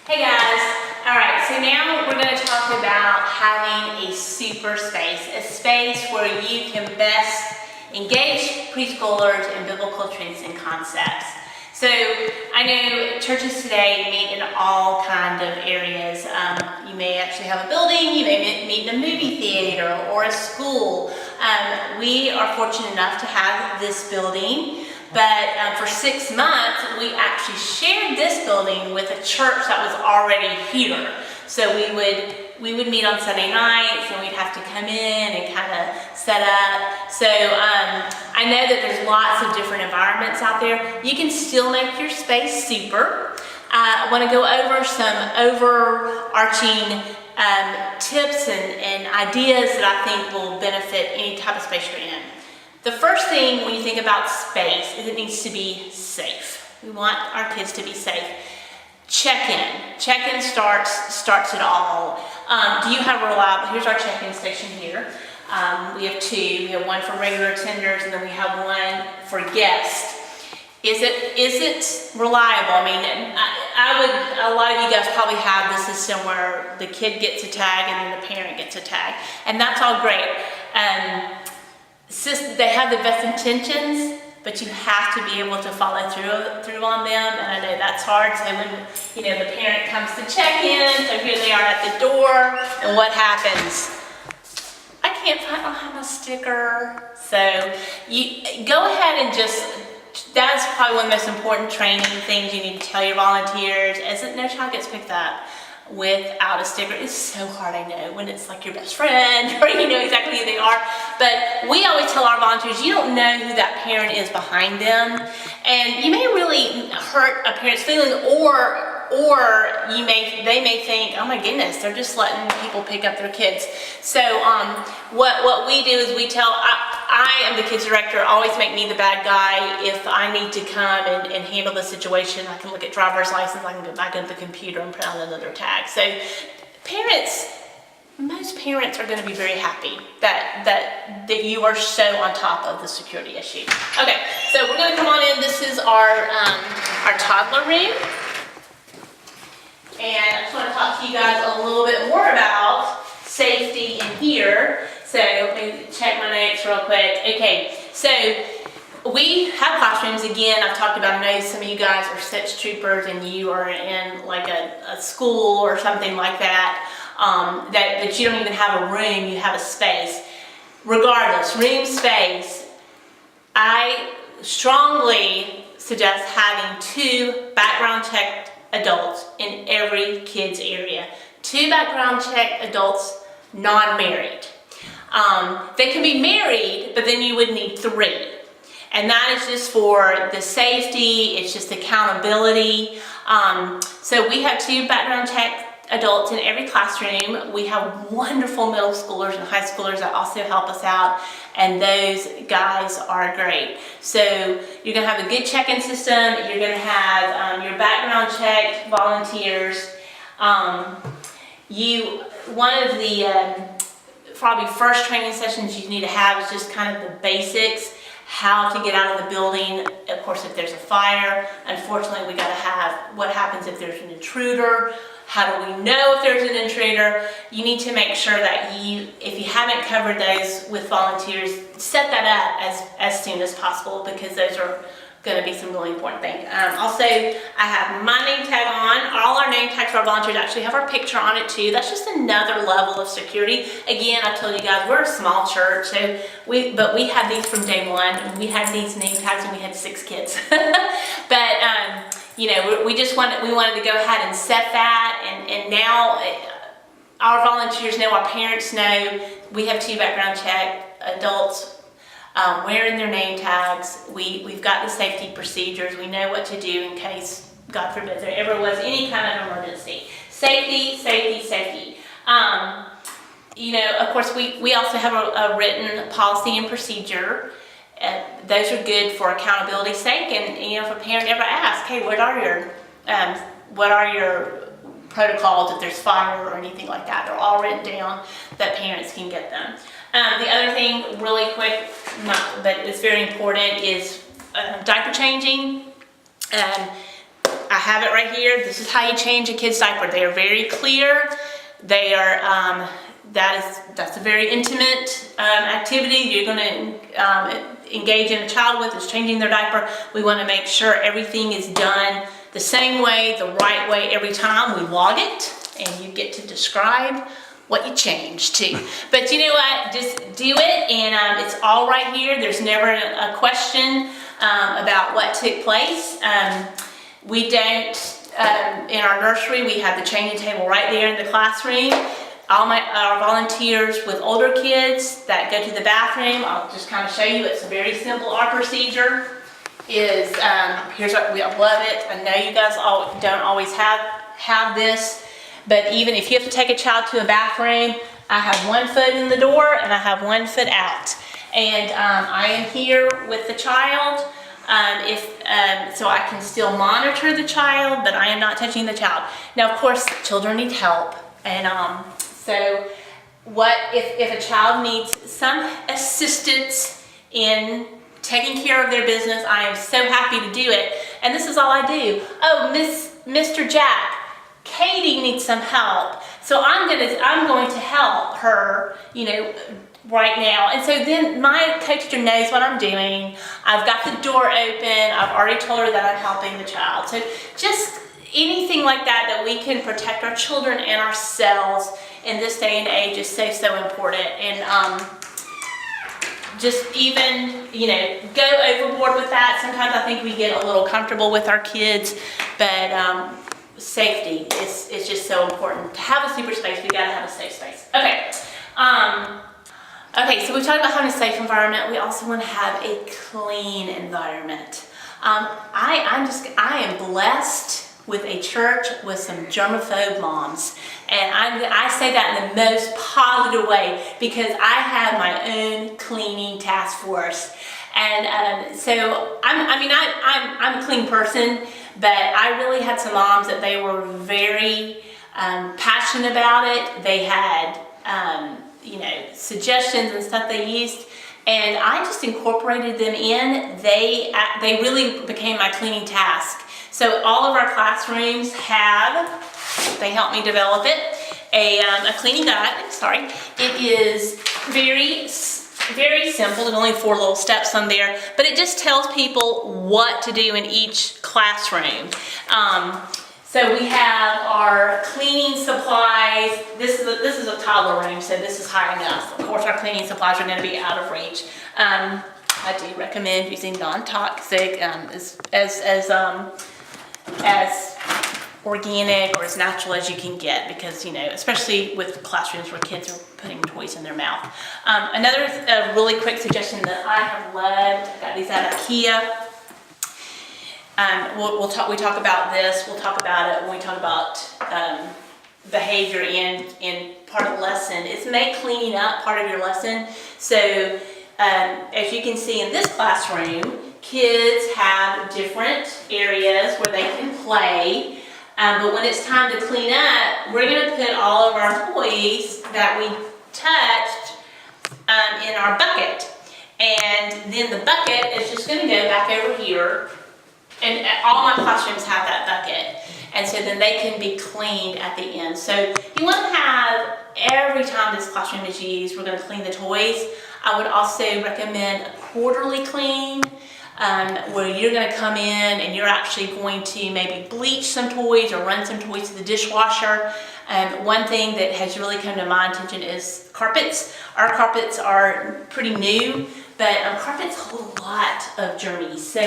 Hey guys, all right, so now we're going to talk about having a super space, a space where you can best engage preschoolers in biblical truths and concepts. So I know churches today meet in all kinds of areas. You may actually have a building, you may meet in a movie theater or a school. We are fortunate enough to have this building. But for 6 months, we actually shared this building with a church that was already here. So we would meet on Sunday nights, and we'd have to come in and kind of set up. So I know that there's lots of different environments out there. You can still make your space super. I want to go over some overarching tips and ideas that I think will benefit any type of space you're in. The first thing when you think about space is it needs to be safe. We want our kids to be safe. Check-in. Check-in starts it all. Do you have a reliable, here's our check-in station here. We have two. We have one for regular attenders and then we have one for guests. Is it reliable? I mean, a lot of you guys probably have the system where the kid gets a tag and then the parent gets a tag. And that's all great. They have the best intentions, but you have to be able to follow through on them, and I know that's hard. So when the parent comes to check in, so here they are at the door, and what happens? I don't have my sticker. So you go ahead and that's probably one of the most important training things you need to tell your volunteers is that no child gets picked up without a sticker. It's so hard, I know, when it's like your best friend or you know exactly who they are. But we always tell our volunteers, you don't know who that parent is behind them. And you may really hurt a parent's feeling or they may think, oh my goodness, they're just letting people pick up their kids. So what we do is we tell, I am the kids director, always make me the bad guy. If I need to come and handle the situation, I can look at driver's license, I can go back into the computer and print out another tag. So most parents are going to be very happy that you are so on top of the security issue. Okay, so we're going to come on in. This is our toddler room. And I just want to talk to you guys a little bit more about safety in here. So let me check my notes real quick. Okay, so we have classrooms. Again, I've talked about, I know some of you guys are SETS troopers and you are in like a school or something like that, that you don't even have a room, you have a space. Regardless, room space, I strongly suggest having 2 background check adults in every kid's area. 2 background check adults, non-married. They can be married, but then you would need 3. And that is just for the safety, it's just accountability. So we have 2 background check adults in every classroom. We have wonderful middle schoolers and high schoolers that also help us out, and those guys are great. So you're going to have a good check-in system, you're going to have your background check volunteers. One of the probably first training sessions you need to have is just kind of the basics, how to get out of the building. Of course, if there's a fire, unfortunately, we got to have what happens if there's an intruder. How do we know if there's an intruder? You need to make sure that if you haven't covered those with volunteers, set that up as soon as possible, because those are going to be some really important things. Also, I have my name tag on. All our name tags for our volunteers actually have our picture on it too. That's just another level of security. Again, I told you guys, we're a small church, so we had these from day one. We had these name tags when we had 6 kids. But we wanted to go ahead and set that, and now our volunteers know, our parents know, we have 2 background check adults wearing their name tags. We've got the safety procedures. We know what to do in case, God forbid, there ever was any kind of emergency. Safety, safety, safety. Of course, we also have a written policy and procedure. Those are good for accountability's sake, and if a parent ever asks, hey, what are your protocols if there's fire or anything like that, they're all written down that parents can get them. The other thing, really quick, but it's very important, is diaper changing. I have it right here. This is how you change a kid's diaper. They are very clear. They are, that's a very intimate activity you're going to engage in a child with, is changing their diaper. We want to make sure everything is done the same way, the right way every time. We log it, and you get to describe what you changed to. But you know what? Just do it, and it's all right here. There's never a question about what took place. We don't, in our nursery, we have the changing table right there in the classroom. All our volunteers with older kids that go to the bathroom, I'll just kind of show you. It's very simple. Our procedure is, here's what we love it. I know you guys don't always have this, but even if you have to take a child to a bathroom, I have 1 foot in the door and I have 1 foot out. And I am here with the child, so I can still monitor the child, but I am not touching the child. Now, of course, children need help. And so if a child needs some assistance in taking care of their business, I am so happy to do it. And this is all I do. Oh, Mr. Jack, Katie needs some help. So I'm going to help her, right now. And so then my co-teacher knows what I'm doing. I've got the door open. I've already told her that I'm helping the child. So just anything like that we can protect our children and ourselves in this day and age is so important. And just even, go overboard with that. Sometimes I think we get a little comfortable with our kids, but safety is just so important. To have a super space, we gotta have a safe space. Okay. Okay, so we talked about having a safe environment. We also want to have a clean environment. I am blessed with a church with some germaphobe moms. And I say that in the most positive way because I have my own cleaning task force. And so I'm a clean person, but I really had some moms that they were very passionate about it. They had suggestions and stuff they used, and I just incorporated them in. They really became my cleaning task. So all of our classrooms they helped me develop it, a cleaning guide. Sorry, it is very simple. There's only 4 little steps on there, but it just tells people what to do in each classroom. So we have our cleaning supplies. This is a toddler room, so this is high enough. Of course, our cleaning supplies are going to be out of reach. I do recommend using non-toxic, as organic or as natural as you can get, because especially with classrooms where kids are putting toys in their mouth. Another really quick suggestion that I have loved. I got these at IKEA. We talk about this. We'll talk about it when we talk about behavior in part of the lesson. It's make cleaning up part of your lesson. So as you can see in this classroom, kids have different areas where they can play. But when it's time to clean up, we're going to put all of our toys that we touched in our bucket. And then the bucket is just going to go back over here. And all my classrooms have that bucket. And so then they can be cleaned at the end. So you want to have, every time this classroom is used, we're going to clean the toys. I would also recommend a quarterly clean, where you're going to come in and you're actually going to maybe bleach some toys or run some toys to the dishwasher. One thing that has really come to my attention is carpets. Our carpets are pretty new, but carpets hold a lot of germs. So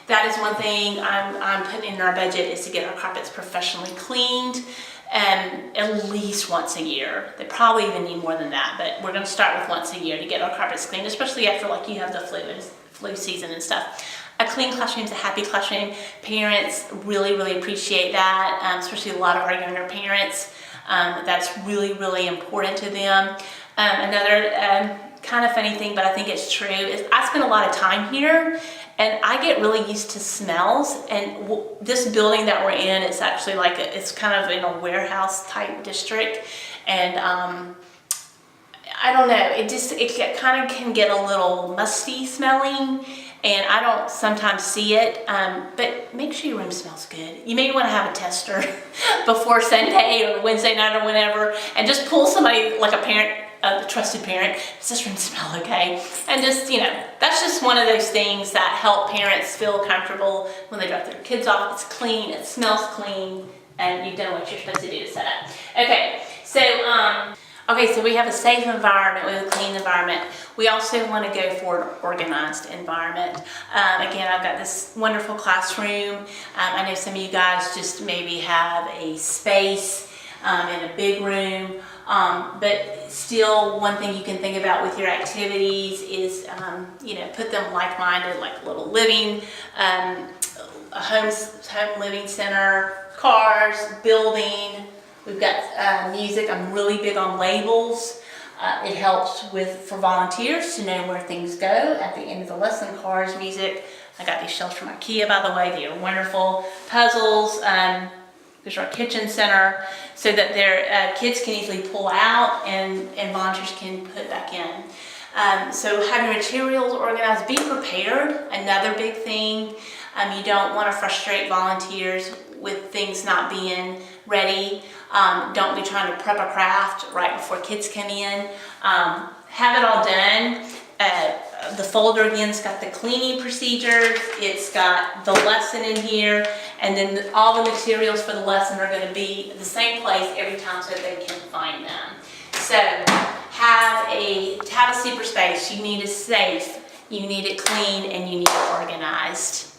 that is one thing I'm putting in our budget, is to get our carpets professionally cleaned at least once a year. They probably even need more than that, but we're going to start with once a year to get our carpets cleaned, especially after you have the flu season and stuff. A clean classroom is a happy classroom. Parents really, really appreciate that, especially a lot of our younger parents. That's really, really important to them. Another kind of funny thing, but I think it's true, is I spend a lot of time here, and I get really used to smells. And this building that we're in, it's actually it's kind of in a warehouse type district, and I don't know, it kind of can get a little musty smelling, and I don't sometimes see it, but make sure your room smells good. You may want to have a tester before Sunday or Wednesday night or whenever, and just pull somebody, like a parent, a trusted parent, does this room smell okay? And just, that's just one of those things that help parents feel comfortable when they drop their kids off. It's clean, it smells clean, and you've done what you're supposed to do to set up. Okay, so we have a safe environment, we have a clean environment. We also want to go for an organized environment. Again, I've got this wonderful classroom. I know some of you guys just maybe have a space in a big room, but still one thing you can think about with your activities is, put them like-minded, like a little living, a home living center, cars, building. We've got music. I'm really big on labels. It helps for volunteers to know where things go at the end of the lesson. Cars, music. I got these shelves from IKEA, by the way. They are wonderful. Puzzles. There's our kitchen center, so that their kids can easily pull out and volunteers can put back in. So having materials organized, be prepared. Another big thing. You don't want to frustrate volunteers with things not being ready. Don't be trying to prep a craft right before kids come in. Have it all done. The folder again's got the cleaning procedures. It's got the lesson in here, and then all the materials for the lesson are going to be the same place every time so they can find them. So have a super space. You need it safe, you need it clean, and you need it organized.